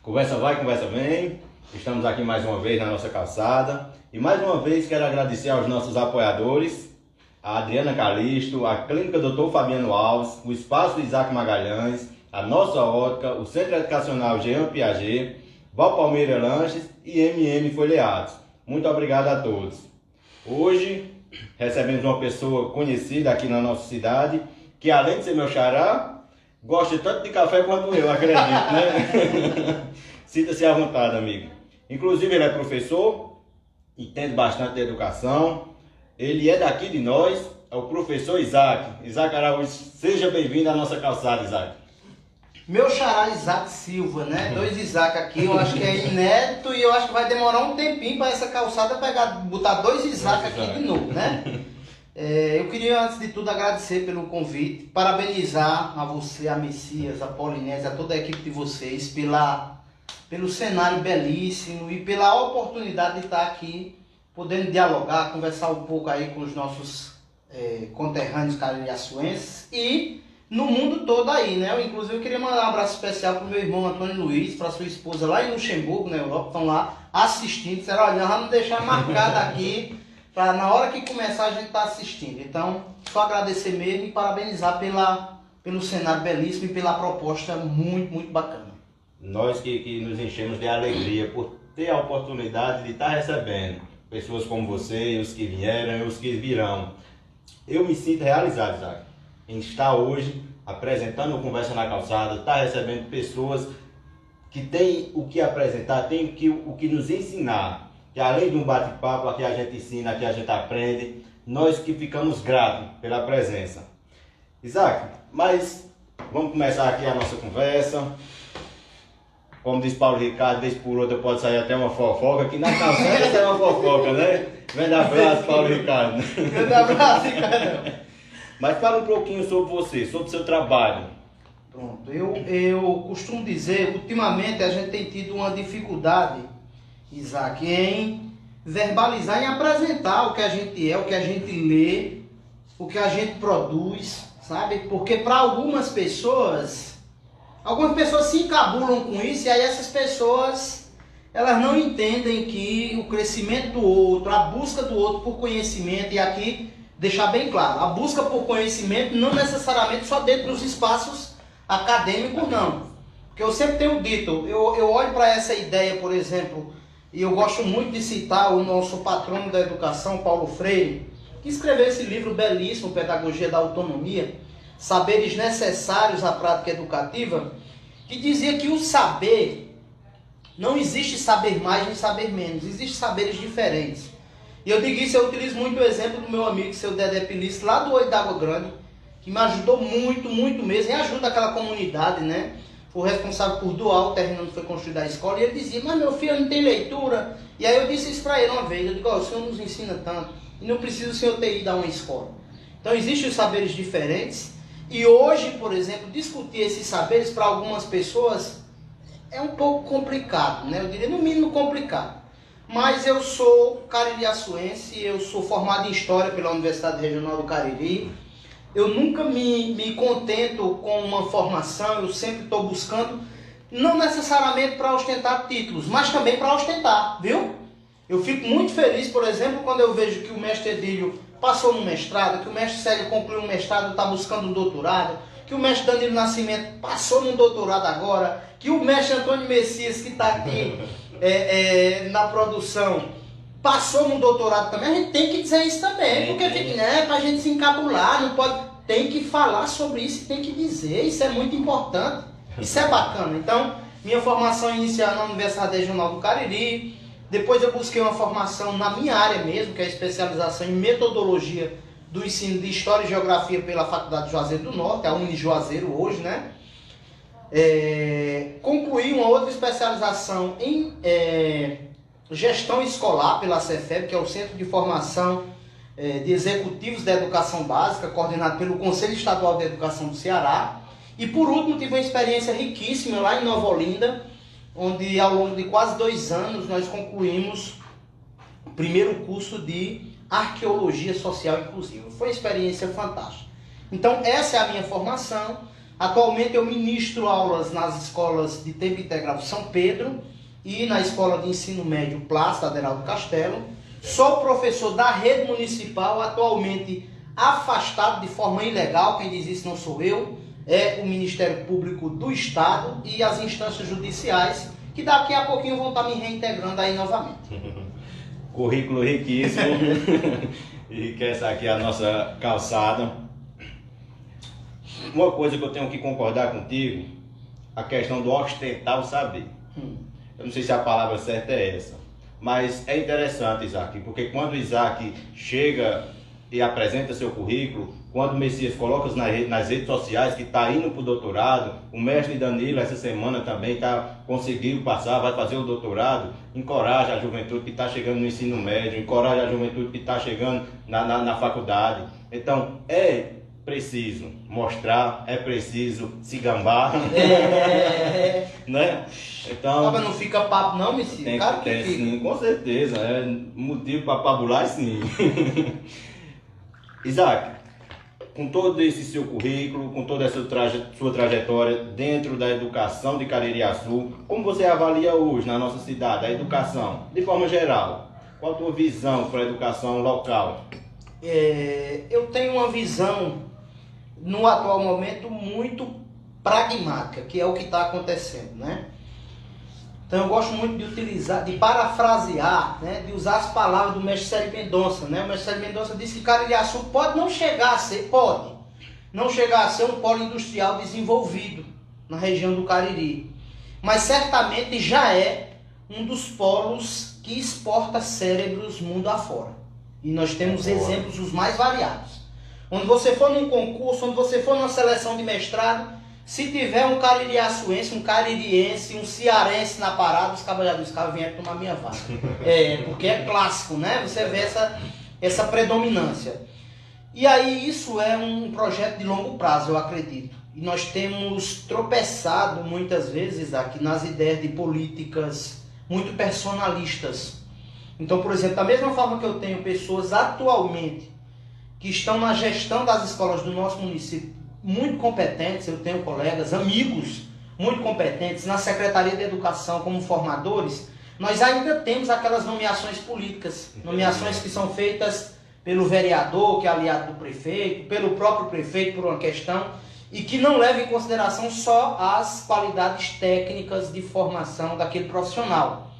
Conversa vai, conversa vem. Estamos aqui mais uma vez na nossa calçada. E mais uma vez quero agradecer aos nossos apoiadores, a Adriana Calisto, a Clínica Dr. Fabiano Alves, o Espaço Isaac Magalhães, a Nossa Ótica, o Centro Educacional Jean Piaget, Val Palmeira Lanches e MM Folheados. Muito obrigado a todos. Hoje recebemos uma pessoa conhecida aqui na nossa cidade, que além de ser meu xará, gosta tanto de café quanto eu, acredito, né? Sinta-se à vontade, amigo. Inclusive ele é professor, entende bastante de educação. Ele é daqui de nós, é o professor Isaac. Isaac Araújo, seja bem-vindo à nossa calçada, Isaac. Meu xará Isaac Silva, né? Dois Isaac aqui, eu acho que é inédito e eu acho que vai demorar um tempinho para essa calçada botar dois Isaac aqui de novo, né? Eu queria, antes de tudo, agradecer pelo convite, parabenizar a você, a Messias, a Polinésia, a toda a equipe de vocês pelo cenário belíssimo e pela oportunidade de estar aqui, podendo dialogar, conversar um pouco aí com os nossos conterrâneos caririaçuenses e no mundo todo aí, né? Inclusive eu queria mandar um abraço especial pro meu irmão Antônio Luiz, para sua esposa lá em Luxemburgo, na Europa, estão lá assistindo. Disseram, olha, vamos deixar marcado aqui, para na hora que começar a gente tá assistindo. Então, só agradecer mesmo e parabenizar pelo cenário belíssimo e pela proposta muito, muito bacana. Nós que nos enchemos de alegria por ter a oportunidade de estar recebendo pessoas como você, os que vieram e os que virão. Eu me sinto realizado, Isaac, em estar hoje apresentando o Conversa na Calçada, estar recebendo pessoas que têm o que apresentar, têm o que nos ensinar. Que além de um bate-papo, aqui a gente ensina, aqui a gente aprende. Nós que ficamos gratos pela presença. Isaac, mas vamos começar aqui a nossa conversa. Como diz Paulo Ricardo, vez por outra pode sair até uma fofoca, que na calçada sai uma fofoca, né? Grande abraço, Paulo Ricardo. Grande abraço, Ricardo. Mas fala um pouquinho sobre você, sobre o seu trabalho. Pronto, eu costumo dizer, ultimamente a gente tem tido uma dificuldade, Isaac, em verbalizar, em apresentar o que a gente é, o que a gente lê, o que a gente produz, sabe? Porque para algumas pessoas se encabulam com isso e aí essas pessoas, elas não entendem que o crescimento do outro, a busca do outro por conhecimento, e aqui deixar bem claro, a busca por conhecimento não necessariamente só dentro dos espaços acadêmicos, não. Porque eu sempre tenho dito, eu olho para essa ideia, por exemplo, e eu gosto muito de citar o nosso patrono da educação, Paulo Freire, que escreveu esse livro belíssimo, Pedagogia da Autonomia, Saberes Necessários à Prática Educativa, que dizia que o saber, não existe saber mais nem saber menos, existem saberes diferentes. E eu digo isso, eu utilizo muito o exemplo do meu amigo, seu Dedé Pilice, lá do Oi d'Água Grande, que me ajudou muito, muito mesmo, e ajuda aquela comunidade, né? Foi responsável por doar o terreno onde foi construída a escola, e ele dizia, mas meu filho não tem leitura. E aí eu disse isso para ele uma vez, eu digo, o senhor nos ensina tanto, e não precisa o senhor ter ido a uma escola. Então existem os saberes diferentes, e hoje, por exemplo, discutir esses saberes para algumas pessoas é um pouco complicado, né? Eu diria no mínimo complicado. Mas eu sou caririaçuense, eu sou formado em História pela Universidade Regional do Cariri. Eu nunca me contento com uma formação, eu sempre estou buscando, não necessariamente para ostentar títulos, mas também para ostentar, viu? Eu fico muito feliz, por exemplo, quando eu vejo que o mestre Edílio passou no mestrado, que o mestre Célio concluiu um mestrado e está buscando um doutorado, que o mestre Danilo Nascimento passou num doutorado agora, que o mestre Antônio Messias, que está aqui na produção, passou num doutorado também. A gente tem que dizer isso também, porque fica, né, para a gente se encabular, não pode, tem que falar sobre isso, tem que dizer, isso é muito importante, isso é bacana. Então, minha formação inicial na Universidade Regional do Cariri, depois eu busquei uma formação na minha área mesmo, que é a especialização em metodologia do ensino de História e Geografia pela Faculdade de Juazeiro do Norte, a Unijuazeiro hoje, né? Concluí uma outra especialização em Gestão Escolar pela Cefeb, que é o Centro de Formação de Executivos da Educação Básica, coordenado pelo Conselho Estadual de Educação do Ceará. E por último, tive uma experiência riquíssima lá em Nova Olinda, onde ao longo de quase 2 anos nós concluímos o primeiro curso de Arqueologia Social Inclusiva. Foi uma experiência fantástica. Então essa é a minha formação. Atualmente eu ministro aulas nas escolas de tempo integral São Pedro e na Escola de Ensino Médio Plácido Aderaldo Castelo. Sou professor da rede municipal, atualmente afastado de forma ilegal, quem diz isso não sou eu, é o Ministério Público do Estado e as instâncias judiciais, que daqui a pouquinho vão estar me reintegrando aí novamente. Currículo riquíssimo, enriquece aqui a nossa calçada. Uma coisa que eu tenho que concordar contigo, a questão do ostentar o saber. Eu não sei se a palavra certa é essa, mas é interessante, Isaac, porque quando o Isaac chega e apresenta seu currículo, quando o Messias coloca nas redes sociais que está indo para o doutorado, o mestre Danilo essa semana também conseguiu passar, vai fazer o doutorado, encoraja a juventude que está chegando no ensino médio, encoraja a juventude que está chegando na faculdade. Então, é preciso mostrar, é preciso se gambar, né? Então, não fica papo não, Messias? Claro que fica. Sim, com certeza, é motivo para pabular, sim. Isaac, com todo esse seu currículo, com toda essa sua trajetória dentro da educação de Caririaçu, como você avalia hoje na nossa cidade a educação, de forma geral? Qual a tua visão para a educação local? Eu tenho uma visão, no atual momento, muito pragmática, que é o que está acontecendo, né? Então eu gosto muito de utilizar, de parafrasear, né, de usar as palavras do mestre Célio Mendonça, né? O mestre Célio Mendonça disse que Caririaçu pode não chegar a ser um polo industrial desenvolvido na região do Cariri, mas certamente já é um dos polos que exporta cérebros mundo afora. E nós temos exemplos os mais variados. Onde você for num concurso, onde você for numa seleção de mestrado, se tiver um caririaçuense, um caririense, um cearense na parada, os caras vieram tomar minha vaga. Porque é clássico, né? Você vê essa predominância. E aí isso é um projeto de longo prazo, eu acredito. E nós temos tropeçado muitas vezes aqui nas ideias de políticas muito personalistas. Então, por exemplo, da mesma forma que eu tenho pessoas atualmente que estão na gestão das escolas do nosso município muito competentes, eu tenho colegas, amigos muito competentes na Secretaria de Educação como formadores, nós ainda temos aquelas nomeações políticas, nomeações que são feitas pelo vereador, que é aliado do prefeito, pelo próprio prefeito por uma questão, e que não leva em consideração só as qualidades técnicas de formação daquele profissional.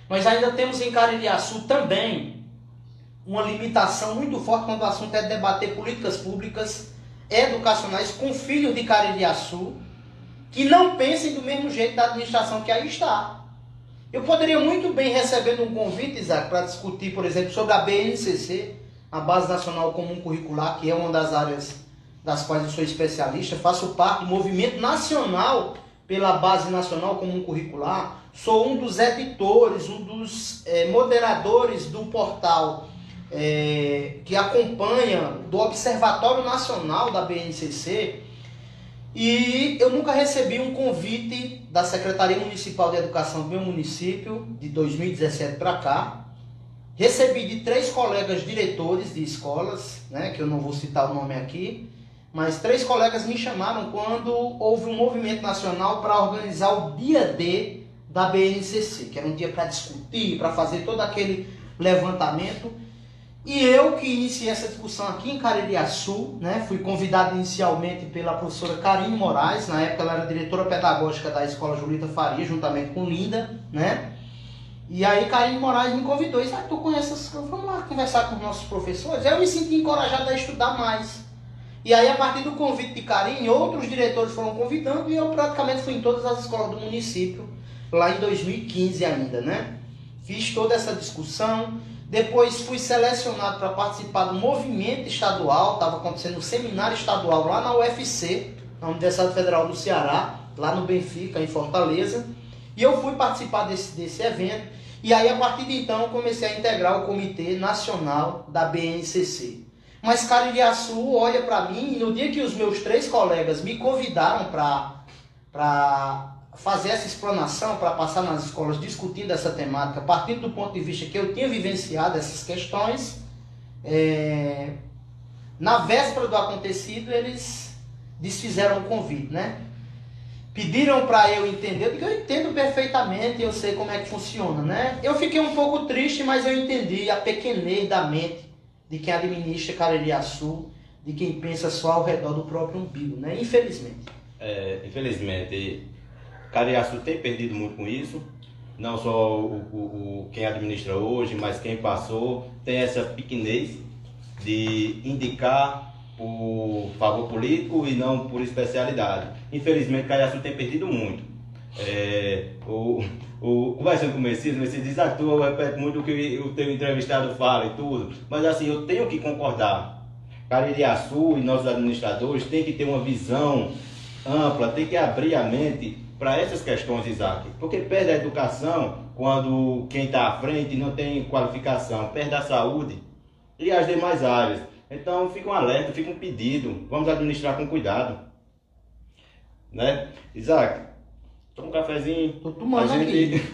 Nós ainda temos em Caririaçu também uma limitação muito forte quando o assunto é debater políticas públicas educacionais com filhos de Caririaçu que não pensem do mesmo jeito da administração que aí está. Eu poderia muito bem receber um convite, Isaac, para discutir, por exemplo, sobre a BNCC, a Base Nacional Comum Curricular, que é uma das áreas das quais eu sou especialista, faço parte do movimento nacional pela Base Nacional Comum Curricular, sou um dos editores, um dos moderadores do portal que acompanha do Observatório Nacional da BNCC, e eu nunca recebi um convite da Secretaria Municipal de Educação do meu município, de 2017 para cá. Recebi de 3 colegas diretores de escolas, né, que eu não vou citar o nome aqui, mas 3 colegas me chamaram quando houve um movimento nacional para organizar o dia D da BNCC, que era um dia para discutir, para fazer todo aquele levantamento. E eu que iniciei essa discussão aqui em Caririaçu, né, fui convidado inicialmente pela professora Karine Moraes, na época ela era diretora pedagógica da Escola Julita Faria, juntamente com Linda, né? E aí Karine Moraes me convidou e disse, tu conhece, vamos lá conversar com os nossos professores. Eu me senti encorajado a estudar mais. E aí a partir do convite de Karine, outros diretores foram convidando e eu praticamente fui em todas as escolas do município, lá em 2015 ainda, né? Fiz toda essa discussão. Depois fui selecionado para participar do movimento estadual, estava acontecendo um seminário estadual lá na UFC, na Universidade Federal do Ceará, lá no Benfica, em Fortaleza. E eu fui participar desse evento, e aí a partir de então eu comecei a integrar o Comitê Nacional da BNCC. Mas Caririaçu olha para mim, e no dia que os meus 3 colegas me convidaram para fazer essa explanação, para passar nas escolas discutindo essa temática, partindo do ponto de vista que eu tinha vivenciado essas questões, na véspera do acontecido eles desfizeram o convite, né? Pediram para eu entender, eu digo, eu entendo perfeitamente, eu sei como é que funciona, né? Eu fiquei um pouco triste, mas eu entendi a pequenez da mente de quem administra Caririaçu, de quem pensa só ao redor do próprio umbigo, né? Infelizmente. Infelizmente, Caririaçu tem perdido muito com isso. Não só quem administra hoje, mas quem passou, tem essa pequenez de indicar por favor político e não por especialidade. Infelizmente, Caririaçu tem perdido muito. Conversando com o Messias diz, eu repete muito o que o teu entrevistado fala e tudo, mas assim, eu tenho que concordar. Caririaçu e nossos administradores têm que ter uma visão ampla, tem que abrir a mente para essas questões, Isaac, porque perde a educação quando quem está à frente não tem qualificação, perde a saúde e as demais áreas. Então fica um alerta, fica um pedido, vamos administrar com cuidado, né? Isaac, toma um cafezinho. Tô tomando aqui.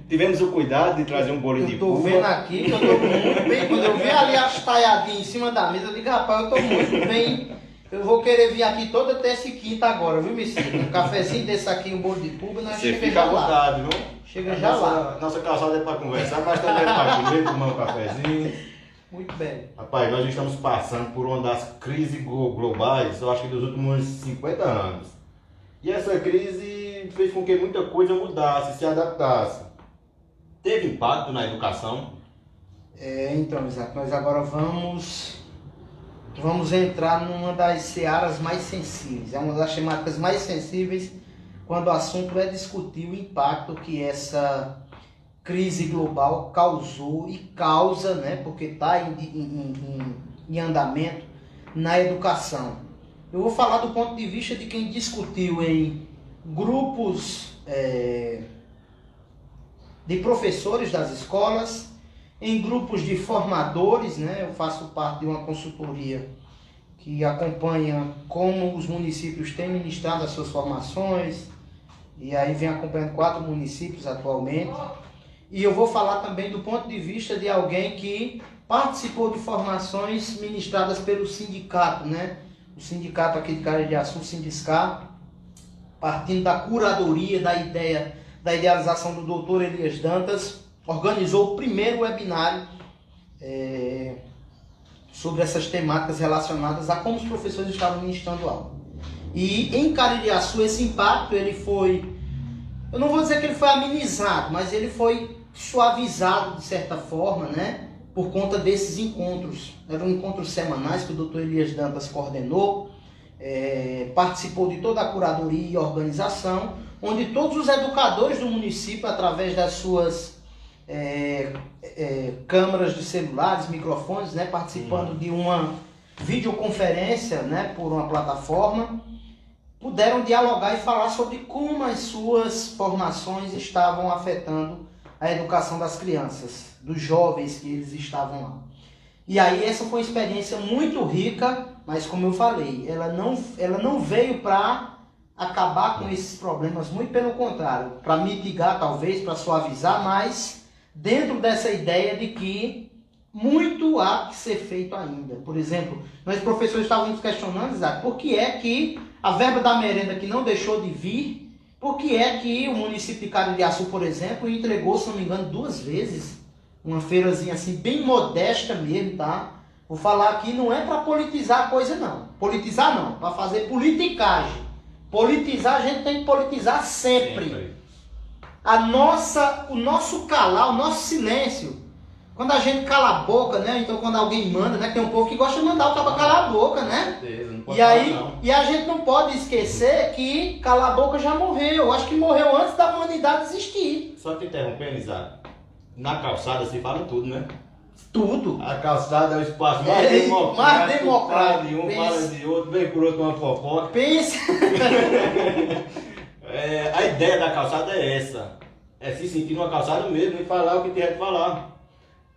Tivemos o cuidado de trazer um bolinho de puba. Tô vendo aqui que eu tô muito bem. Quando eu vi ali as talhadinhas em cima da mesa, eu digo, rapaz, eu tô muito bem. Eu vou querer vir aqui toda terça e quinta agora, viu, Messias? Um cafezinho desse aqui, um bolo de puba, nós você fica à vontade, viu? Chega já lá. Nossa calçada é para conversar, mas também é para comer, tomar um cafezinho. Muito bem. Rapaz, nós estamos passando por uma das crises globais, eu acho que dos últimos 50 anos. E essa crise fez com que muita coisa mudasse, se adaptasse. Teve impacto na educação? Então, Isaac, nós agora vamos entrar numa das searas mais sensíveis. É uma das temáticas mais sensíveis quando o assunto é discutir o impacto que essa crise global causou e causa, né, porque está em andamento, na educação. Eu vou falar do ponto de vista de quem discutiu em grupos de professores das escolas, em grupos de formadores, né? Eu faço parte de uma consultoria que acompanha como os municípios têm ministrado as suas formações, e aí vem acompanhando 4 municípios atualmente. E eu vou falar também do ponto de vista de alguém que participou de formações ministradas pelo sindicato, né? O sindicato aqui de Caririaçu, o Sindiscar, partindo da curadoria, da idealização do doutor Elias Dantas, organizou o primeiro webinário sobre essas temáticas relacionadas a como os professores estavam ministrando aula. E em Caririaçu esse impacto, ele foi, eu não vou dizer que ele foi amenizado, mas ele foi suavizado de certa forma, né? Por conta desses encontros. Eram encontros semanais que o doutor Elias Dantas coordenou, participou de toda a curadoria e organização, onde todos os educadores do município, através das suas câmeras de celulares, microfones, né, participando de uma videoconferência, né, por uma plataforma, puderam dialogar e falar sobre como as suas formações estavam afetando a educação das crianças, dos jovens que eles estavam lá. E aí essa foi uma experiência muito rica, mas como eu falei, ela não veio para acabar com esses problemas, muito pelo contrário, para mitigar talvez, para suavizar, mas dentro dessa ideia de que muito há que ser feito ainda. Por exemplo, nós professores estávamos questionando, Isaac, por que é que a verba da merenda que não deixou de vir, por que é que o município de Caririaçu, por exemplo, entregou, se não me engano, 2 vezes, uma feirazinha assim, bem modesta mesmo, tá? Vou falar aqui, não é para politizar a coisa não. Politizar não, para fazer politicagem. Politizar, a gente tem que politizar sempre. O nosso calar, o nosso silêncio. Quando a gente cala a boca, né? Então quando alguém manda, né? Tem um povo que gosta de mandar o cara calar a boca, né? E a gente não pode esquecer que calar a boca já morreu. Eu acho que morreu antes da humanidade existir. Só te interrompendo, Isaac. Na calçada se fala tudo, né? Tudo. A calçada é o espaço mais democrático. Fala de um, fala de outro, vem por outro uma fofoca. Pensa. A ideia da calçada é essa. É se sentir numa calçada mesmo e falar o que tiver de falar.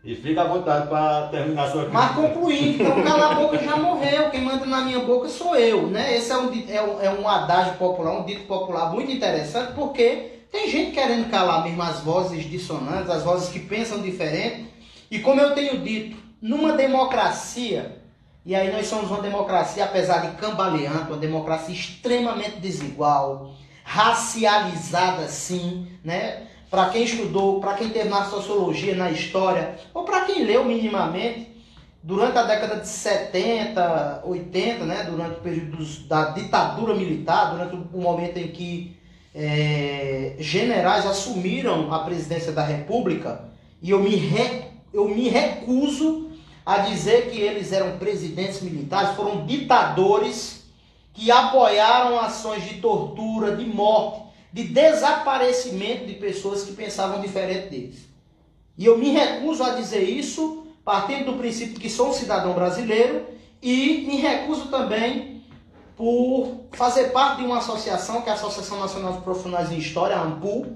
E fica à vontade para terminar a sua crítica. Mas concluindo, então calar a boca já morreu. Quem manda na minha boca sou eu, né? Esse é um adágio popular, um dito popular muito interessante, porque tem gente querendo calar mesmo as vozes dissonantes, as vozes que pensam diferente. E como eu tenho dito, numa democracia, E aí nós somos uma democracia, apesar de cambaleante, uma democracia extremamente desigual, racializada sim, né? Para quem estudou, para quem teve na sociologia, na história, ou para quem leu minimamente, durante a década de 70, 80, né? Durante o período da ditadura militar, durante o momento em que generais assumiram a presidência da República, e eu me recuso a dizer que eles eram presidentes militares, foram ditadores que apoiaram ações de tortura, de morte, de desaparecimento de pessoas que pensavam diferente deles. E eu me recuso a dizer isso partindo do princípio que sou um cidadão brasileiro e me recuso também por fazer parte de uma associação, que é a Associação Nacional de Profissionais em História, a ANPU,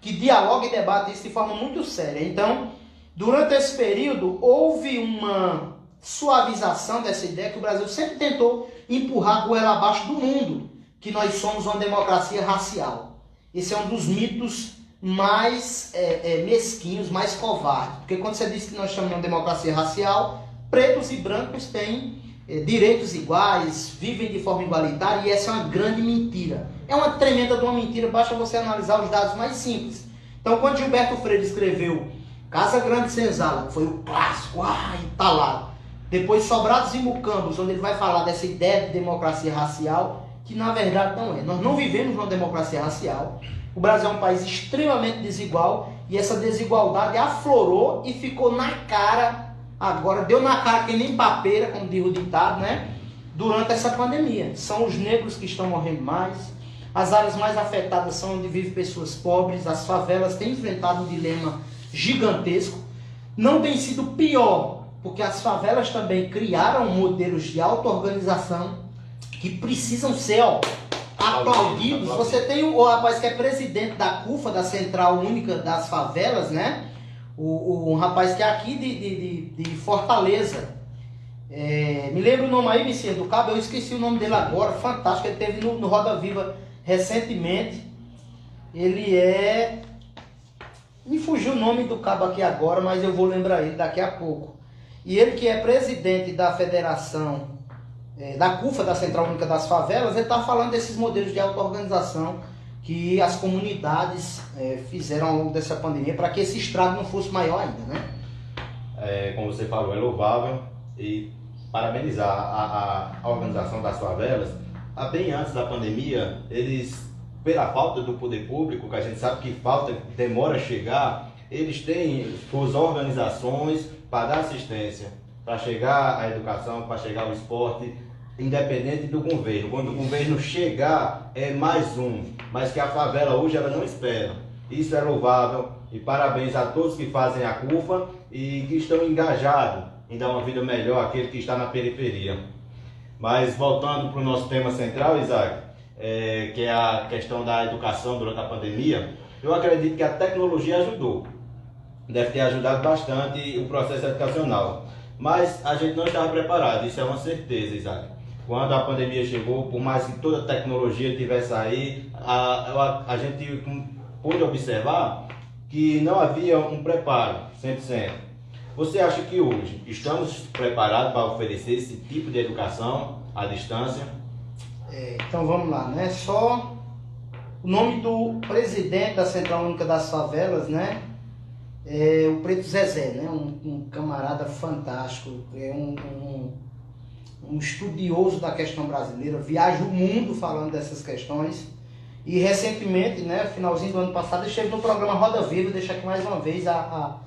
que dialoga e debate isso de forma muito séria. Então, durante esse período, houve uma suavização dessa ideia que o Brasil sempre tentou empurrar goela abaixo do mundo, que nós somos uma democracia racial. Esse é um dos mitos mais mesquinhos, mais covardes. Porque quando você diz que nós estamos uma democracia racial, pretos e brancos têm direitos iguais, vivem de forma igualitária, e essa é uma grande mentira. É uma tremenda de uma mentira, basta você analisar os dados mais simples. Então, quando Gilberto Freire escreveu Casa Grande Senzala, que foi o clássico, entalado. Depois Sobrados e Mucambos, onde ele vai falar dessa ideia de democracia racial, que na verdade não é. Nós não vivemos numa democracia racial. O Brasil é um país extremamente desigual e essa desigualdade aflorou e ficou na cara, agora deu na cara que nem papeira, como diz o ditado, né? Durante essa pandemia. São os negros que estão morrendo mais, as áreas mais afetadas são onde vivem pessoas pobres, as favelas têm enfrentado um dilema gigantesco. Não tem sido pior, porque as favelas também criaram modelos de auto-organização que precisam ser aplaudidos. Você tem o rapaz que é presidente da CUFA, da Central Única das Favelas, né? Um rapaz que é aqui de Fortaleza. Me lembra o nome aí, Messias do Cabo? Eu esqueci o nome dele agora, fantástico. Ele teve no Roda Viva recentemente. Ele é... Me fugiu o nome do cabo aqui agora, mas eu vou lembrar ele daqui a pouco. E ele que é presidente da Federação, da CUFA, da Central Única das Favelas, ele está falando desses modelos de auto-organização que as comunidades fizeram ao longo dessa pandemia para que esse estrago não fosse maior ainda, né? Como você falou, é louvável e parabenizar a organização das favelas. Bem antes da pandemia, eles, pela falta do poder público, que a gente sabe que falta, demora a chegar, eles têm suas organizações para dar assistência, para chegar à educação, para chegar ao esporte, independente do governo. Quando o governo chegar, é mais um, mas que a favela hoje ela não espera. Isso é louvável e parabéns a todos que fazem a CUFA e que estão engajados em dar uma vida melhor àquele que está na periferia. Mas voltando para o nosso tema central, Isaac, que é a questão da educação durante a pandemia, eu acredito que a tecnologia ajudou. Deve ter ajudado bastante o processo educacional. Mas a gente não estava preparado, isso é uma certeza, Isaac. Quando a pandemia chegou, por mais que toda a tecnologia tivesse aí, a gente pôde observar que não havia um preparo 100%. Você acha que hoje estamos preparados para oferecer esse tipo de educação à distância? Então vamos lá, né? Só o nome do presidente da Central Única das Favelas, né? É o Preto Zezé, né? Um camarada fantástico, um estudioso da questão brasileira, viaja o mundo falando dessas questões. E recentemente, né, finalzinho do ano passado, ele esteve no programa Roda Viva. Deixa aqui mais uma vez a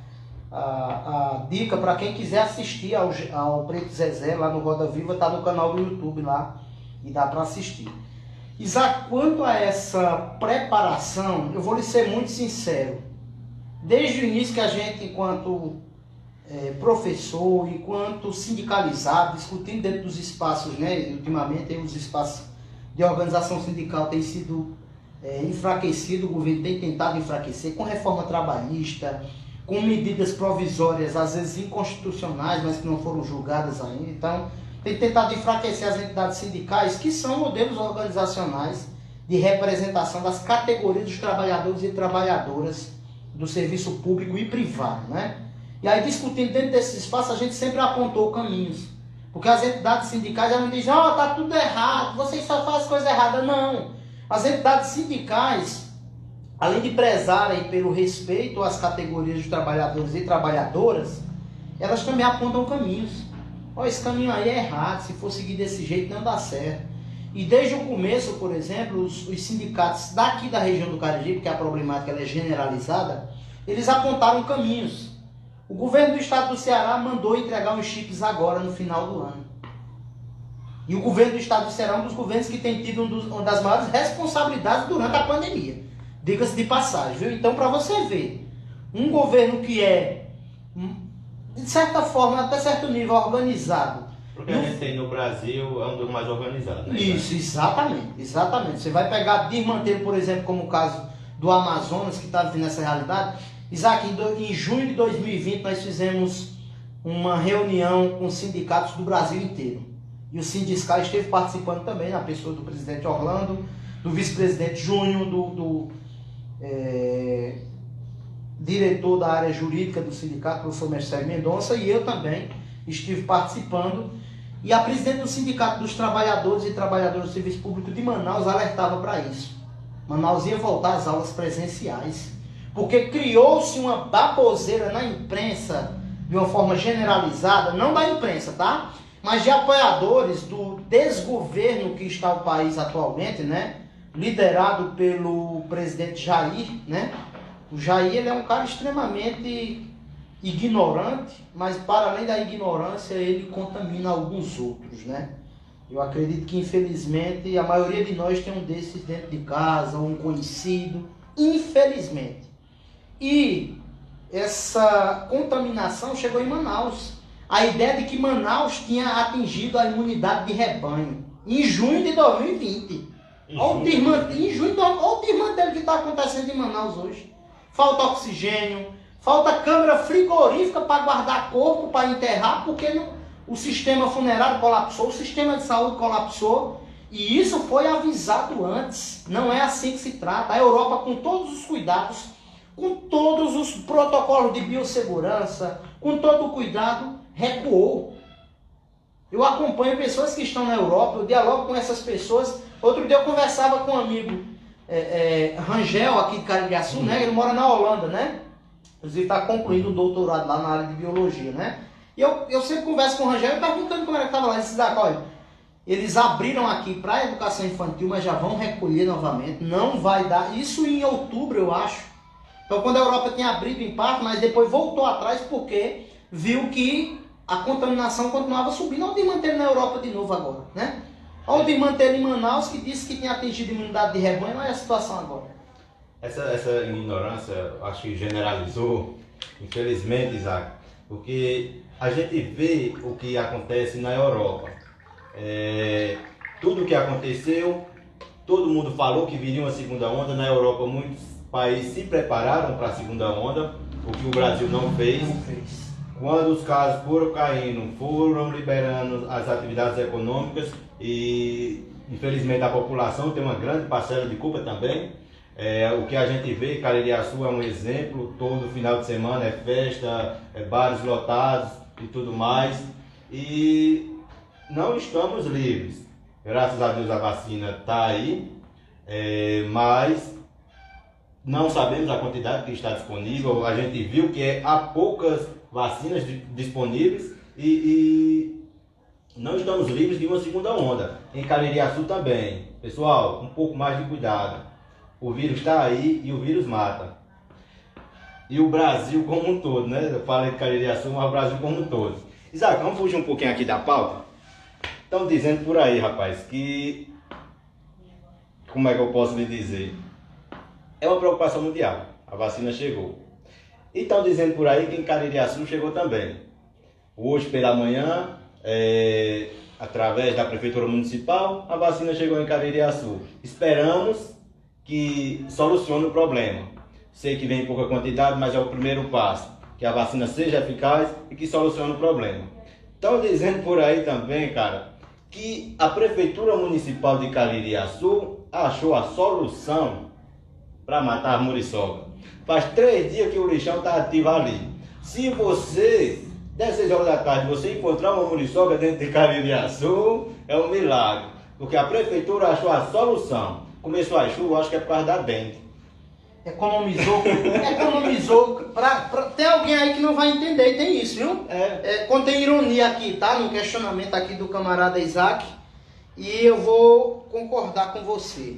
dica para quem quiser assistir ao Preto Zezé lá no Roda Viva, tá no canal do YouTube lá e dá para assistir. Isaac, quanto a essa preparação, eu vou lhe ser muito sincero. Desde o início que a gente, enquanto professor, enquanto sindicalizado, discutindo dentro dos espaços, né, ultimamente os espaços de organização sindical têm sido enfraquecidos, o governo tem tentado enfraquecer com reforma trabalhista, com medidas provisórias, às vezes inconstitucionais, mas que não foram julgadas ainda. Então, tem tentado enfraquecer as entidades sindicais, que são modelos organizacionais de representação das categorias dos trabalhadores e trabalhadoras do serviço público e privado, né? E aí, discutindo dentro desse espaço, a gente sempre apontou caminhos Porque as entidades sindicais elas dizem, ó, tá tudo errado, vocês só fazem coisa errada. Não. As entidades sindicais, além de prezarem pelo respeito às categorias de trabalhadores e trabalhadoras, elas também apontam caminhos. Ó, esse caminho aí é errado, se for seguir desse jeito não dá certo. E desde o começo, por exemplo, os sindicatos daqui da região do Cariri, porque a problemática ela é generalizada, eles apontaram caminhos. O governo do estado do Ceará mandou entregar os chips agora, no final do ano. E o governo do estado do Ceará é um dos governos que tem tido uma das maiores responsabilidades durante a pandemia. Diga-se de passagem, viu? Então, para você ver, um governo que é, de certa forma, até certo nível, organizado. Porque a gente tem no Brasil, é um dos mais organizados, né? Isso, exatamente, exatamente. Você vai pegar desmanter, por exemplo, como o caso do Amazonas, que está vivendo essa realidade. Isaac, em junho de 2020 nós fizemos uma reunião com os sindicatos do Brasil inteiro. E o Sindiscal esteve participando também, na pessoa do presidente Orlando, do vice-presidente Júnior, do diretor da área jurídica do sindicato, o professor Mestre Mendonça, e eu também estive participando. E a presidente do Sindicato dos Trabalhadores e Trabalhadoras do Serviço Público de Manaus alertava para isso. Manaus ia voltar às aulas presenciais, porque criou-se uma baboseira na imprensa, de uma forma generalizada, não da imprensa, tá? Mas de apoiadores do desgoverno que está o país atualmente, né? Liderado pelo presidente Jair, né? O Jair, ele é um cara extremamente ignorante, mas para além da ignorância, ele contamina alguns outros, né? Eu acredito que, infelizmente, a maioria de nós tem um desses dentro de casa, um conhecido, infelizmente. E essa contaminação chegou em Manaus. A ideia de que Manaus tinha atingido a imunidade de rebanho em junho de 2020. Olha o desmantelo que está acontecendo em Manaus hoje. Falta oxigênio, falta câmara frigorífica para guardar corpo, para enterrar, porque o sistema funerário colapsou, o sistema de saúde colapsou, e isso foi avisado antes. Não é assim que se trata. A Europa, com todos os cuidados, com todos os protocolos de biossegurança, com todo o cuidado, recuou. Eu acompanho pessoas que estão na Europa, eu dialogo com essas pessoas. Outro dia eu conversava com um amigo, Rangel, aqui de Caririaçu, né? Ele mora na Holanda, né? Inclusive está concluindo um doutorado lá na área de biologia, né? E eu sempre converso com o Rangel e perguntando como era que estava lá. Ele disse, olha, eles abriram aqui para a educação infantil, mas já vão recolher novamente. Não vai dar. Isso em outubro, eu acho. Então, quando a Europa tinha abrido em parte, mas depois voltou atrás porque viu que a contaminação continuava subindo. Olha o desmantelo na Europa de novo agora, né? Olha o desmantelo em Manaus, que disse que tinha atingido a imunidade de rebanho. Olha a situação agora. Essa ignorância, acho que generalizou, infelizmente, Isaac, porque a gente vê o que acontece na Europa. Tudo o que aconteceu, todo mundo falou que viria uma segunda onda. Na Europa, muitos países se prepararam para a segunda onda, o que o Brasil não fez. Quando os casos foram caindo, foram liberando as atividades econômicas e, infelizmente, a população tem uma grande parcela de culpa também. O que a gente vê, Caririaçu é um exemplo, todo final de semana é festa, bares lotados e tudo mais. E não estamos livres. Graças a Deus a vacina está aí, mas não sabemos a quantidade que está disponível. A gente viu que há poucas vacinas disponíveis e não estamos livres de uma segunda onda. Em Caririaçu também. Pessoal, um pouco mais de cuidado. O vírus está aí e o vírus mata. E o Brasil como um todo, né? Eu falei de Caririaçu, mas o Brasil como um todo. Isaac, vamos fugir um pouquinho aqui da pauta? Estão dizendo por aí, rapaz, que... Como é que eu posso lhe dizer? É uma preocupação mundial. A vacina chegou. E estão dizendo por aí que em Caririaçu chegou também. Hoje pela manhã, através da Prefeitura Municipal, a vacina chegou em Caririaçu. Esperamos que solucione o problema. Sei que vem em pouca quantidade, mas é o primeiro passo. Que a vacina seja eficaz e que solucione o problema. Estão dizendo por aí também, cara, que a Prefeitura Municipal de Caririaçu achou a solução para matar a muriçoca. Faz 3 dias que o lixão está ativo ali. Se você 16 horas da tarde, você encontrar uma muriçoca dentro de Caririaçu é um milagre. Porque a prefeitura achou a solução. Começou a chuva, acho que é por causa da dengue. Economizou. Tem alguém aí que não vai entender, tem isso, viu? Contém ironia aqui, tá? No questionamento aqui do camarada Isaac. E eu vou concordar com você.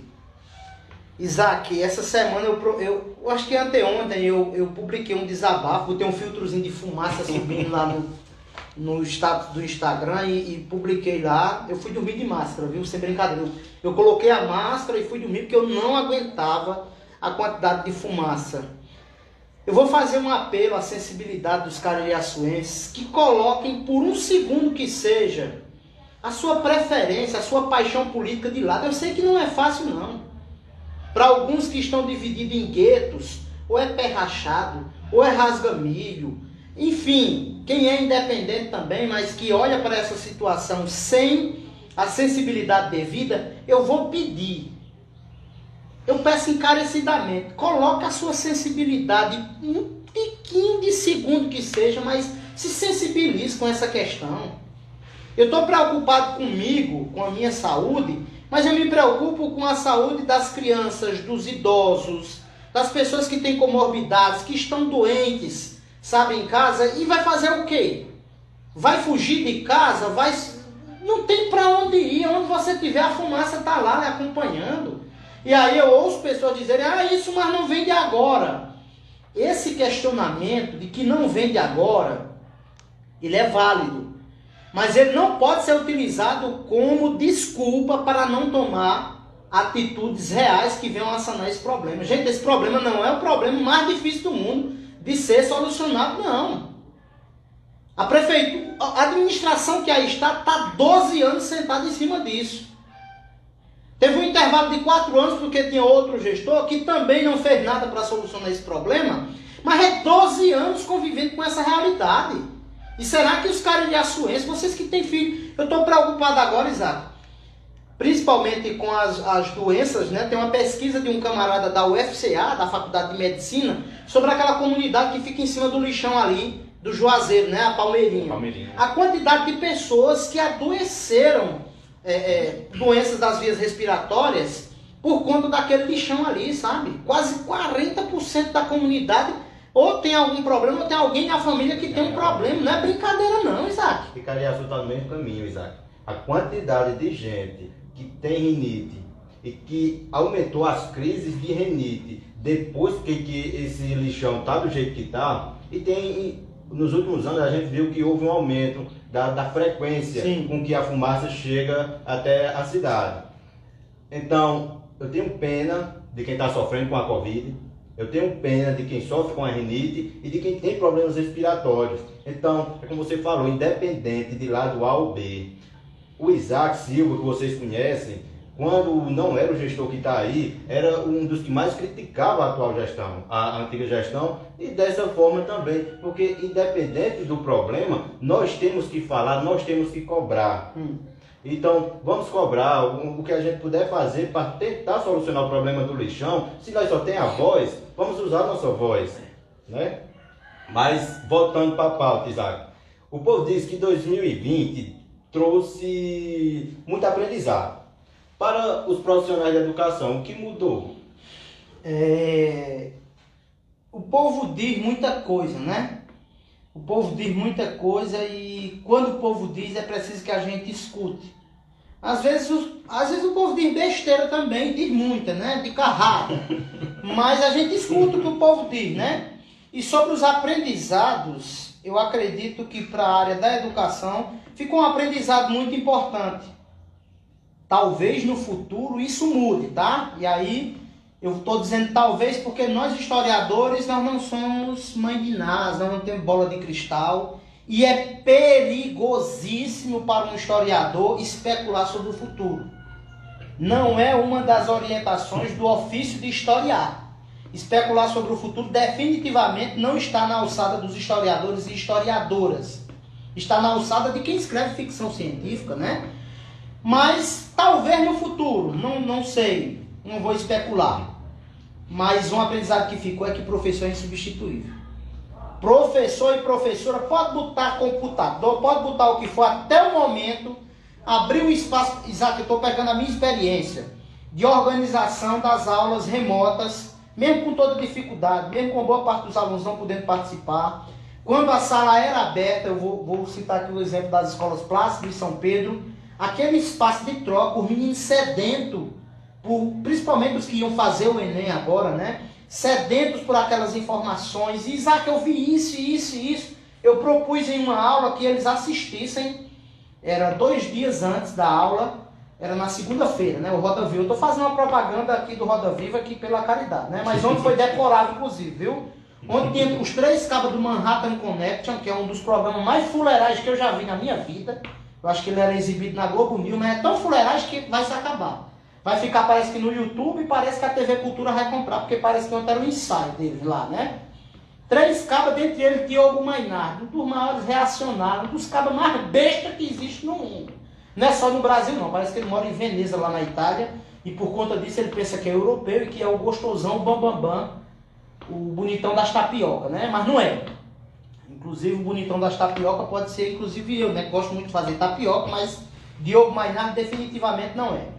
Isaac, essa semana eu acho que anteontem eu publiquei um desabafo, botei um filtrozinho de fumaça subindo lá no status do Instagram e publiquei lá. Eu fui dormir de máscara, viu? Sem brincadeira. Eu coloquei a máscara e fui dormir porque eu não aguentava a quantidade de fumaça. Eu vou fazer um apelo à sensibilidade dos caririaçuenses que coloquem por um segundo que seja a sua preferência, a sua paixão política de lado. Eu sei que não é fácil não. Para alguns que estão divididos em guetos, ou é pé rachado, ou é rasga-milho, enfim, quem é independente também, mas que olha para essa situação sem a sensibilidade devida, eu vou pedir. Eu peço encarecidamente, coloque a sua sensibilidade, um tiquinho de segundo que seja, mas se sensibilize com essa questão. Eu estou preocupado comigo, com a minha saúde, mas eu me preocupo com a saúde das crianças, dos idosos, das pessoas que têm comorbidades, que estão doentes, sabe, em casa, e vai fazer o quê? Vai fugir de casa? Não tem para onde ir, onde você estiver, a fumaça está lá lhe acompanhando. E aí eu ouço pessoas dizerem, isso mas não vem de agora. Esse questionamento de que não vem de agora, ele é válido. Mas ele não pode ser utilizado como desculpa para não tomar atitudes reais que venham a sanar esse problema. Gente, esse problema não é o problema mais difícil do mundo de ser solucionado, não. A prefeitura, a administração que aí está 12 anos sentada em cima disso. Teve um intervalo de 4 anos porque tinha outro gestor que também não fez nada para solucionar esse problema, mas é 12 anos convivendo com essa realidade. E será que os caririaçuenses, vocês que têm filho, eu estou preocupado agora, Isaac, principalmente com as doenças, né? Tem uma pesquisa de um camarada da UFCA, da Faculdade de Medicina, sobre aquela comunidade que fica em cima do lixão ali, do Juazeiro, né? A Palmeirinha. A quantidade de pessoas que adoeceram, doenças das vias respiratórias, por conta daquele lixão ali, sabe? Quase 40% da comunidade ou tem algum problema, ou tem alguém na família que tem um problema. Não é brincadeira não, Isaac. E Caririaçu está no mesmo caminho, Isaac. A quantidade de gente que tem rinite e que aumentou as crises de rinite depois que esse lixão está do jeito que está, e tem, nos últimos anos a gente viu que houve um aumento da frequência com que a fumaça chega até a cidade. Então, eu tenho pena de quem está sofrendo com a Covid, eu tenho pena de quem sofre com a rinite e de quem tem problemas respiratórios. Então, é como você falou, independente de lado A ou B. O Isaac Silva, que vocês conhecem, quando não era o gestor que está aí, era um dos que mais criticava a atual gestão, a antiga gestão, e dessa forma também, porque independente do problema, nós temos que falar, nós temos que cobrar. Então, vamos cobrar o que a gente puder fazer para tentar solucionar o problema do lixão. Se nós só temos a voz, vamos usar a nossa voz, né? Mas, voltando para a pauta, Isaac, o povo diz que 2020 trouxe muito aprendizado para os profissionais da educação. O que mudou? O povo diz muita coisa, né? O povo diz muita coisa e quando o povo diz é preciso que a gente escute. Às vezes o povo diz besteira também, diz muita, né? De carrada. Mas a gente escuta o que o povo diz, né? E sobre os aprendizados, eu acredito que para a área da educação ficou um aprendizado muito importante. Talvez no futuro isso mude, tá? E aí eu estou dizendo talvez porque nós historiadores nós não somos mãe de Ná, nós não temos bola de cristal. E é perigosíssimo para um historiador especular sobre o futuro. Não é uma das orientações do ofício de historiar. Especular sobre o futuro definitivamente não está na alçada dos historiadores e historiadoras. Está na alçada de quem escreve ficção científica, né? Mas talvez no futuro, não sei, não vou especular. Mas um aprendizado que ficou é que professor é insubstituível. Professor e professora, pode botar computador, pode botar o que for, até o momento, abrir um espaço. Isaac, eu estou pegando a minha experiência de organização das aulas remotas, mesmo com toda dificuldade, mesmo com boa parte dos alunos não podendo participar. Quando a sala era aberta, eu vou citar aqui o exemplo das escolas Plácido e São Pedro, aquele espaço de troca, os meninos sedentos, principalmente os que iam fazer o Enem agora, né? Sedentos por aquelas informações. Isaac, eu vi isso. Eu propus em uma aula que eles assistissem, era 2 dias antes da aula, era na segunda-feira, né? O Roda Viva. Eu estou fazendo uma propaganda aqui do Roda Viva aqui pela caridade, né? Mas ontem foi decorado, inclusive, viu? Ontem tinha os 3 cabos do Manhattan Connection, que é um dos programas mais fuleirais que eu já vi na minha vida. Eu acho que ele era exibido na Globo News, mas é tão fuleiragem que vai se acabar. Vai ficar, parece que no YouTube, e parece que a TV Cultura vai comprar, porque parece que ontem era um ensaio deles lá, né? 3 cabas, dentre eles, Diogo Mainardi, um dos maiores reacionários, um dos cabas mais bestas que existe no mundo. Não é só no Brasil, não. Parece que ele mora em Veneza, lá na Itália, e por conta disso ele pensa que é europeu e que é o gostosão, o bambambam, o bonitão das tapioca, né? Mas não é. Inclusive, o bonitão das tapioca pode ser, inclusive eu, né? Gosto muito de fazer tapioca, mas Diogo Mainardi definitivamente não é.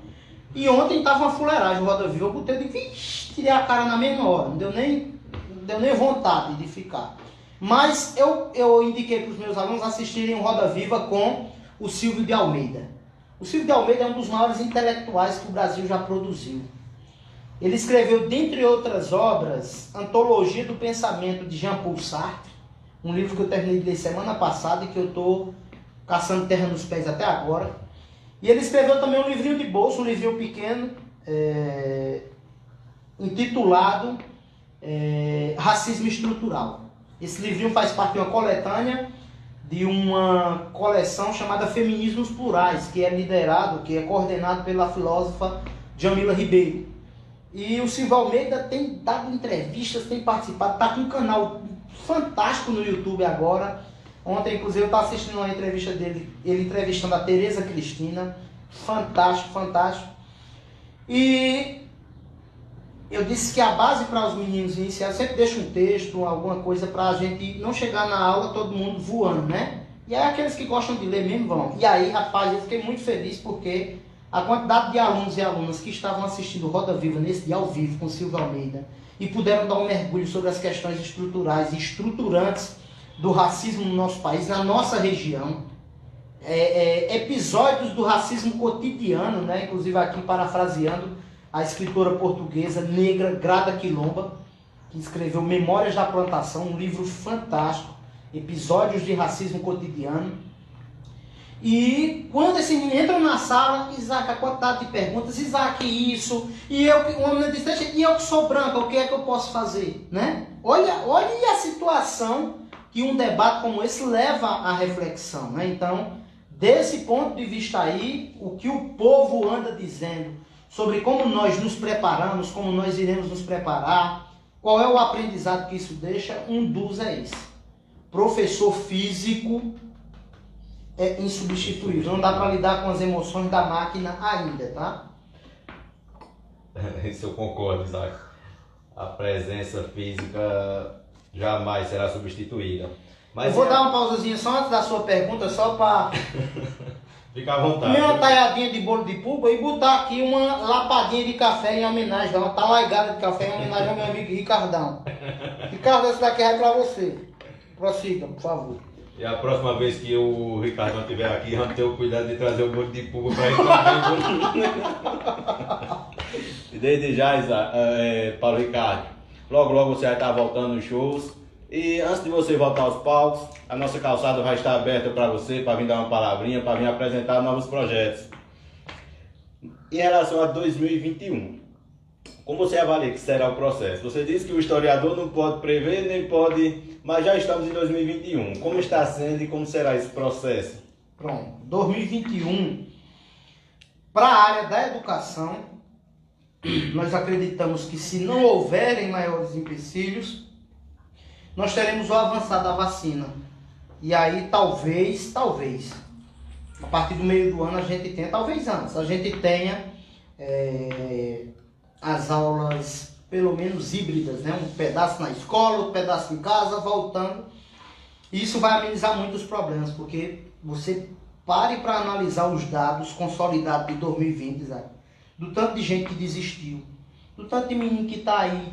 E ontem tava uma fuleiragem, o Roda Viva, eu botei, eu disse, tirei a cara na mesma hora, não deu nem vontade de ficar. Mas eu indiquei para os meus alunos assistirem o Roda Viva com o Silvio de Almeida. O Silvio de Almeida é um dos maiores intelectuais que o Brasil já produziu. Ele escreveu, dentre outras obras, Antologia do Pensamento de Jean-Paul Sartre, um livro que eu terminei de ler semana passada e que eu estou caçando terra nos pés até agora. E ele escreveu também um livrinho de bolso, um livrinho pequeno, intitulado Racismo Estrutural. Esse livrinho faz parte de uma coletânea de uma coleção chamada Feminismos Plurais, que é coordenado pela filósofa Djamila Ribeiro. E o Silvio Almeida tem dado entrevistas, tem participado, está com um canal fantástico no YouTube agora. Ontem, inclusive, eu estava assistindo uma entrevista dele, ele entrevistando a Tereza Cristina. Fantástico, fantástico. E eu disse que a base para os meninos iniciais sempre deixa um texto, alguma coisa para a gente não chegar na aula todo mundo voando, né? E aí aqueles que gostam de ler mesmo vão. E aí, rapaz, eu fiquei muito feliz porque a quantidade de alunos e alunas que estavam assistindo Roda Viva nesse dia ao vivo com o Silvio Almeida e puderam dar um mergulho sobre as questões estruturais e estruturantes do racismo no nosso país, na nossa região, episódios do racismo cotidiano, né? Inclusive aqui parafraseando a escritora portuguesa negra Grada Quilomba, que escreveu Memórias da Plantação, um livro fantástico, episódios de racismo cotidiano. E quando esse menino entra na sala, Isaac, a quantidade de perguntas, Isaac, isso, e eu, o homem disse, e eu que sou branca, o que é que eu posso fazer, né? Olha a situação que um debate como esse leva à reflexão, né? Então, desse ponto de vista aí, o que o povo anda dizendo sobre como nós nos preparamos, como nós iremos nos preparar, qual é o aprendizado que isso deixa, um dos é esse. Professor físico é insubstituível, não dá para lidar com as emoções da máquina ainda, tá? Isso eu concordo, Isaac. A presença física jamais será substituída. Mas eu vou dar uma pausazinha só antes da sua pergunta, só para fica à vontade. comer uma talhadinha de bolo de pulpa e botar aqui uma lapadinha de café em homenagem, uma talaigada de café em homenagem ao meu amigo Ricardão. Ricardo, esse daqui é para você. Prossiga, por favor. E a próxima vez que o Ricardo estiver aqui, vamos ter o cuidado de trazer o bolo de pulpa para ele também. E desde já, Paulo Ricardo, logo você vai estar voltando nos shows. E antes de você voltar aos palcos, a nossa calçada vai estar aberta para você, para vir dar uma palavrinha, para vir apresentar novos projetos. Em relação a 2021, como você avalia que será o processo? Você disse que o historiador não pode prever, nem pode, mas já estamos em 2021. Como está sendo e como será esse processo? Pronto, 2021, para a área da educação, nós acreditamos que se não houverem maiores empecilhos, nós teremos o avançar da vacina. E aí talvez, a partir do meio do ano a gente tenha, talvez antes, a gente tenha as aulas pelo menos híbridas, né? Um pedaço na escola, outro pedaço em casa, voltando. Isso vai amenizar muito os problemas, porque você pare para analisar os dados consolidados de 2020, Isaac, do tanto de gente que desistiu, do tanto de menino que está aí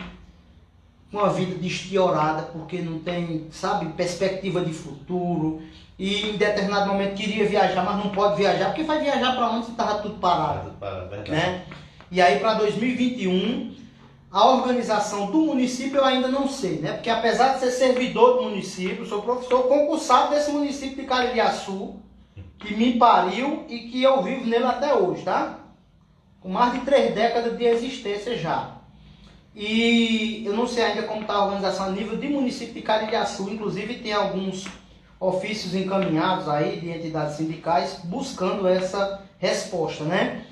com a vida destiorada, porque não tem, sabe, perspectiva de futuro, e em determinado momento queria viajar, mas não pode viajar, porque vai viajar para onde se estava tudo parado, né? E aí para 2021, a organização do município eu ainda não sei, né? Porque apesar de ser servidor do município, sou professor concursado desse município de Caririaçu, que me pariu e que eu vivo nele até hoje, tá? Com mais de 3 décadas de existência já. E eu não sei ainda como está a organização a nível de município de Caririaçu, inclusive tem alguns ofícios encaminhados aí de entidades sindicais buscando essa resposta, né?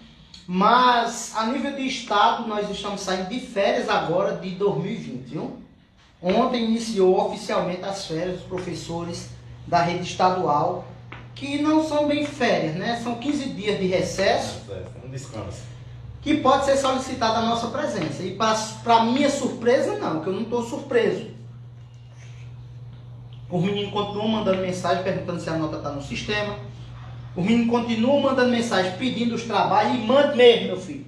Mas a nível de estado nós estamos saindo de férias agora de 2020, viu? Ontem iniciou oficialmente as férias dos professores da rede estadual, que não são bem férias, né? São 15 dias de recesso. Um descanso. Que pode ser solicitada a nossa presença. E para minha surpresa, não, que eu não estou surpreso. Os meninos continuam mandando mensagem perguntando se a nota está no sistema. Os meninos continuam mandando mensagem pedindo os trabalhos. E mande mesmo, meu filho.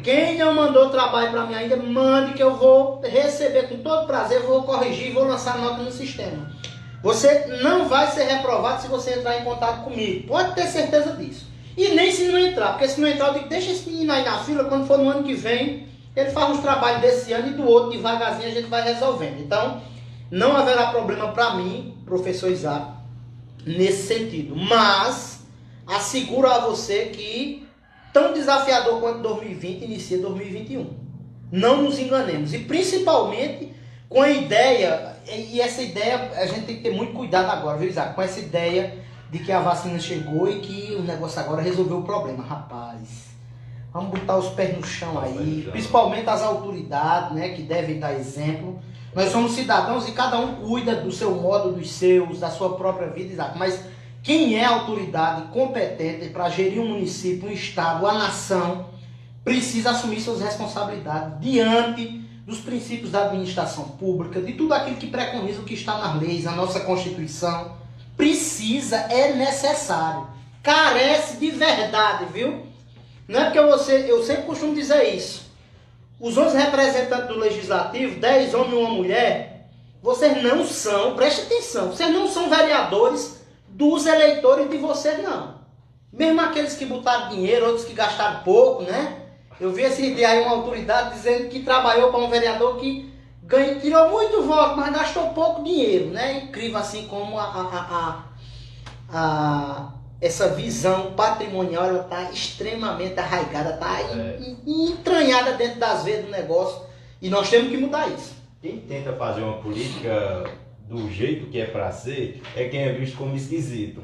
Quem não mandou trabalho para mim ainda, mande que eu vou receber com todo prazer, vou corrigir e vou lançar a nota no sistema. Você não vai ser reprovado se você entrar em contato comigo. Pode ter certeza disso. E nem se não entrar, porque se não entrar, eu digo, deixa esse menino aí na fila, quando for no ano que vem, ele faz os trabalhos desse ano e do outro, devagarzinho, a gente vai resolvendo. Então, não haverá problema para mim, professor Isaac, nesse sentido. Mas, asseguro a você que, tão desafiador quanto 2020, inicia 2021. Não nos enganemos. E principalmente com a ideia, e essa ideia, a gente tem que ter muito cuidado agora, viu, Isaac? Com essa ideia de que a vacina chegou e que o negócio agora resolveu o problema. Rapaz, vamos botar os pés no chão aí, principalmente as autoridades, né, que devem dar exemplo. Nós somos cidadãos e cada um cuida do seu modo, dos seus, da sua própria vida, Isaac. Mas quem é autoridade competente para gerir um município, um estado, a nação, precisa assumir suas responsabilidades diante dos princípios da administração pública, de tudo aquilo que preconiza o que está nas leis, a nossa Constituição. Precisa, é necessário, carece de verdade, viu? Não é porque eu sempre costumo dizer isso. Os 11 representantes do Legislativo, 10 homens e uma mulher, vocês não são, preste atenção, vocês não são vereadores dos eleitores de vocês, não. Mesmo aqueles que botaram dinheiro, outros que gastaram pouco, né? Eu vi esse dia aí uma autoridade dizendo que trabalhou para um vereador que tirou muito voto, mas gastou pouco dinheiro, né? Incrível assim como essa visão patrimonial, ela está extremamente arraigada, está entranhada dentro das veias do negócio e nós temos que mudar isso. Quem tenta fazer uma política do jeito que é para ser, é quem é visto como esquisito.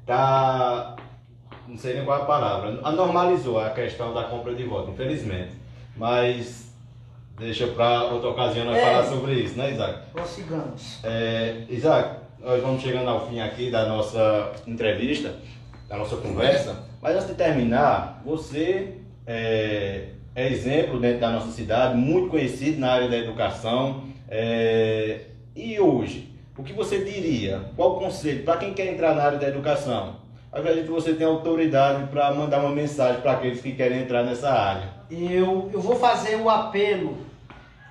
Tá, não sei nem qual é a palavra, anormalizou a questão da compra de voto, infelizmente. Mas deixa para outra ocasião nós falar sobre isso, né, Isaac? Prossigamos. Isaac, nós vamos chegando ao fim aqui da nossa entrevista, da nossa conversa. Mas antes de terminar, você é exemplo dentro da nossa cidade, muito conhecido na área da educação. E hoje, o que você diria? Qual o conselho para quem quer entrar na área da educação? Eu acredito que você tem autoridade para mandar uma mensagem para aqueles que querem entrar nessa área. Eu vou fazer o apelo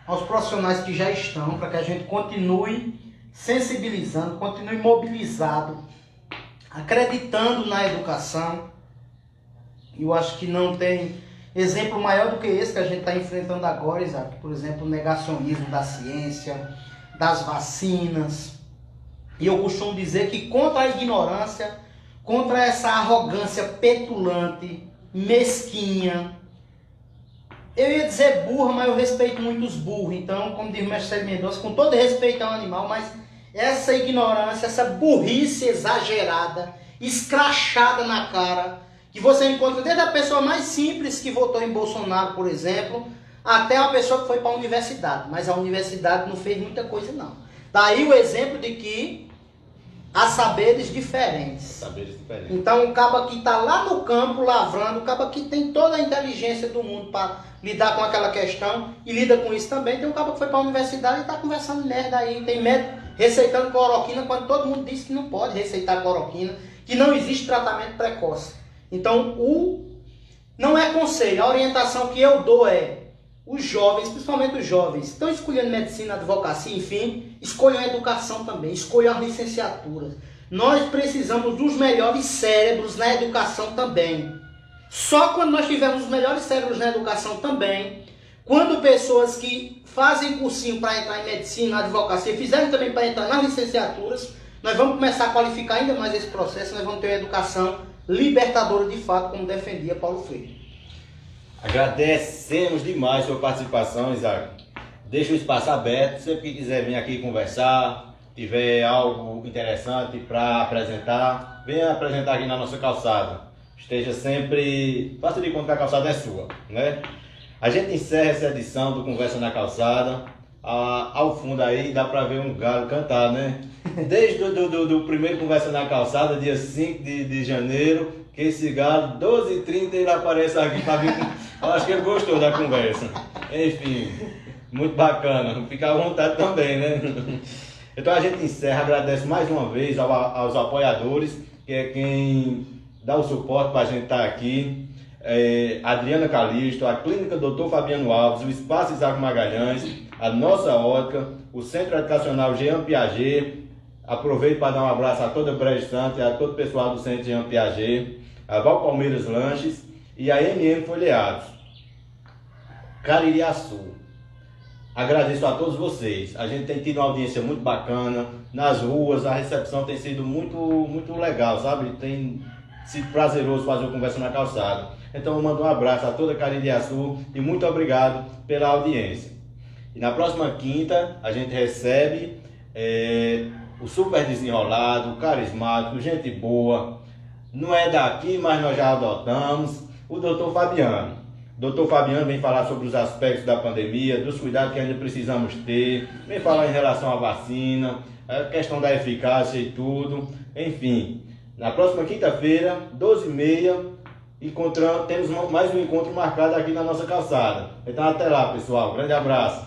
aos profissionais que já estão, para que a gente continue sensibilizando, continue mobilizado, acreditando na educação. Eu acho que não tem exemplo maior do que esse que a gente está enfrentando agora, Isaac. Por exemplo, o negacionismo da ciência, das vacinas. E eu costumo dizer que contra a ignorância, contra essa arrogância petulante, mesquinha, eu ia dizer burra, mas eu respeito muito os burros. Então, como diz o mestre Célio Mendonça, com todo respeito ao animal, mas essa ignorância, essa burrice exagerada, escrachada na cara, que você encontra desde a pessoa mais simples que votou em Bolsonaro, por exemplo, até uma pessoa que foi para a universidade. Mas a universidade não fez muita coisa, não. Daí o exemplo de que a saberes diferentes. Saberes diferentes. Então, o cabo que está lá no campo lavrando, o cabo que tem toda a inteligência do mundo para lidar com aquela questão e lida com isso também. Tem um cabo que foi para a universidade e está conversando merda aí. Tem médico receitando cloroquina quando todo mundo disse que não pode receitar cloroquina, que não existe tratamento precoce. Então, não é conselho, a orientação que eu dou é: os jovens, principalmente os jovens, estão escolhendo medicina, advocacia, enfim, escolham a educação também, escolham as licenciaturas. Nós precisamos dos melhores cérebros na educação também. Só quando nós tivermos os melhores cérebros na educação também, quando pessoas que fazem cursinho para entrar em medicina, advocacia, fizeram também para entrar nas licenciaturas, nós vamos começar a qualificar ainda mais esse processo, nós vamos ter uma educação libertadora de fato, como defendia Paulo Freire. Agradecemos demais a sua participação, Isaac. Deixa o espaço aberto, sempre que quiser vir aqui conversar, tiver algo interessante para apresentar, venha apresentar aqui na nossa calçada. Esteja sempre, faça de conta que a calçada é sua, né? A gente encerra essa edição do Conversa na Calçada. Ao fundo aí dá para ver um galo cantar, né? Desde do primeiro Conversa na Calçada, dia 5 de janeiro, que esse galo, 12h30, ele aparece aqui para vir. Eu acho que ele gostou da conversa. Enfim, muito bacana. Fica à vontade também, né? Então a gente encerra, agradece mais uma vez aos apoiadores, que é quem dá o suporte para a gente estar aqui. Adriana Calixto, a Clínica Dr. Fabiano Alves, o Espaço Isaac Magalhães, a Nossa Ótica, o Centro Educacional Jean Piaget. Aproveito para dar um abraço a toda a Brejo Santo e a todo o pessoal do Centro Jean Piaget, a Val Palmeiras Lanches e a MM Folheados, Caririaçu. Agradeço a todos vocês. A gente tem tido uma audiência muito bacana nas ruas, a recepção tem sido muito legal, sabe? Tem sido prazeroso fazer o Conversa na Calçada. Então eu mando um abraço a toda Caririaçu e muito obrigado pela audiência. E na próxima quinta a gente recebe o super desenrolado, carismático, gente boa. Não é daqui, mas nós já adotamos, o Dr. Fabiano. O Dr. Fabiano vem falar sobre os aspectos da pandemia, dos cuidados que ainda precisamos ter, vem falar em relação à vacina, a questão da eficácia e tudo. Enfim, na próxima quinta-feira, 12h30, temos mais um encontro marcado aqui na nossa calçada. Então até lá, pessoal. Grande abraço.